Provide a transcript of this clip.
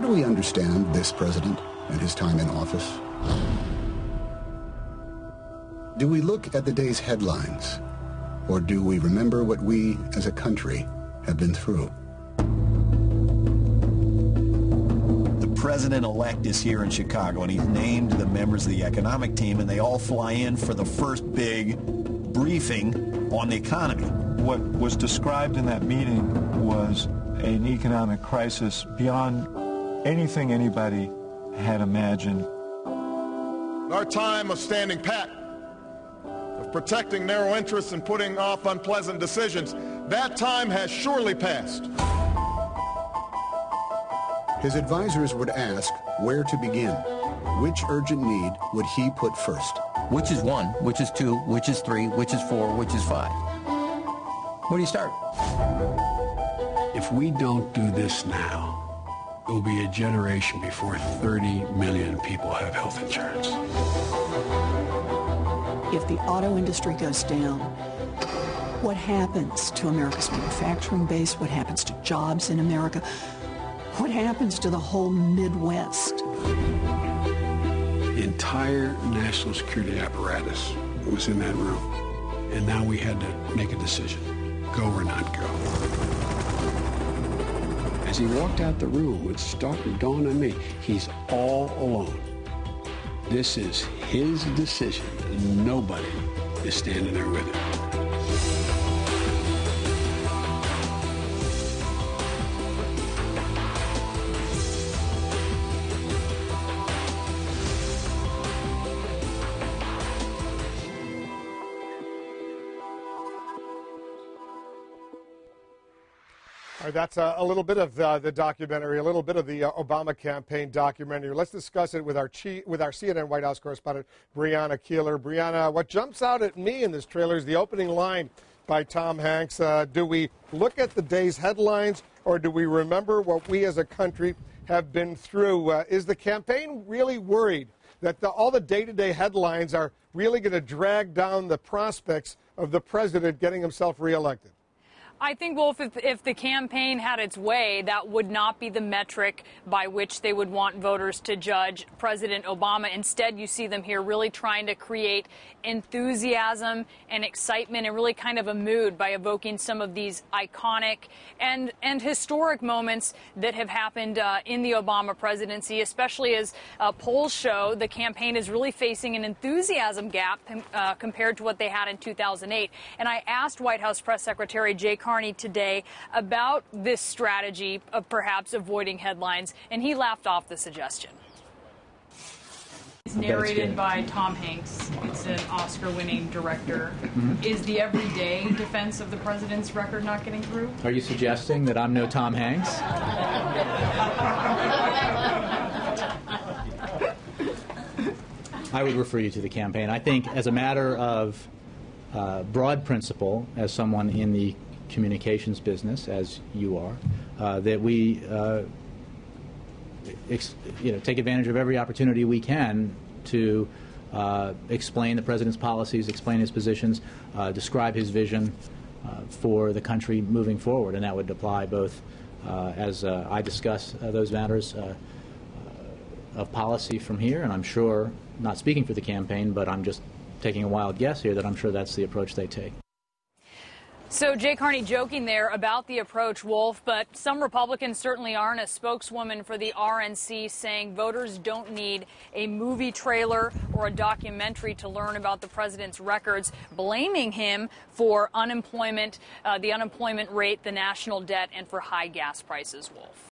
do we understand this president and his time in office? Do we look at the day's headlines, or do we remember what we as a country have been through? The president-elect is here in Chicago, and he's named the members of the economic team, and they all fly in for the first big briefing on the economy. What was described in that meeting was an economic crisis beyond anything anybody had imagined. Our time of standing pat, of protecting narrow interests and putting off unpleasant decisions, that time has surely passed. His advisors would ask where to begin. Which urgent need would he put first? Which is 1, which is 2, which is 3, which is 4, which is 5? Where do you start? If we don't do this now, it will be a generation before 30 million people have health insurance. If the auto industry goes down, what happens to America's manufacturing base? What happens to jobs in America? What happens to the whole Midwest? The entire national security apparatus was in that room. And now we had to make a decision, go or not go. As he walked out the room, it started to dawn on me, he's all alone. This is his decision, and nobody is standing there with him. All right, that's a little bit of the documentary, a little bit of the Obama campaign documentary. Let's discuss it with our CNN White House correspondent, Brianna Keilar. Brianna, what jumps out at me in this trailer is the opening line by Tom Hanks. Do we look at the day's headlines, or do we remember what we as a country have been through? Is the campaign really worried that all the day-to-day headlines are really going to drag down the prospects of the president getting himself reelected? I think, Wolf, if the campaign had its way, that would not be the metric by which they would want voters to judge President Obama. Instead, you see them here really trying to create enthusiasm and excitement and really kind of a mood by evoking some of these iconic and historic moments that have happened in the Obama presidency, especially as polls show the campaign is really facing an enthusiasm gap compared to what they had in 2008. And I asked White House Press Secretary Jay Carney today about this strategy of perhaps avoiding headlines, and he laughed off the suggestion. It's narrated by Tom Hanks. It's an Oscar-winning director. Is the everyday defense of the president's record not getting through? Are you suggesting that I'm no Tom Hanks? I would refer you to the campaign. I think as a matter of broad principle, as someone in the communications business, as you are, that we take advantage of every opportunity we can to explain the president's policies, explain his positions, describe his vision for the country moving forward. And that would apply both as I discuss those matters of policy from here, and I'm sure, not speaking for the campaign, but I'm just taking a wild guess here, that I'm sure that's the approach they take. So Jay Carney joking there about the approach, Wolf, but some Republicans certainly aren't. A spokeswoman for the RNC saying voters don't need a movie trailer or a documentary to learn about the president's records, blaming him for unemployment, the unemployment rate, the national debt, and for high gas prices, Wolf.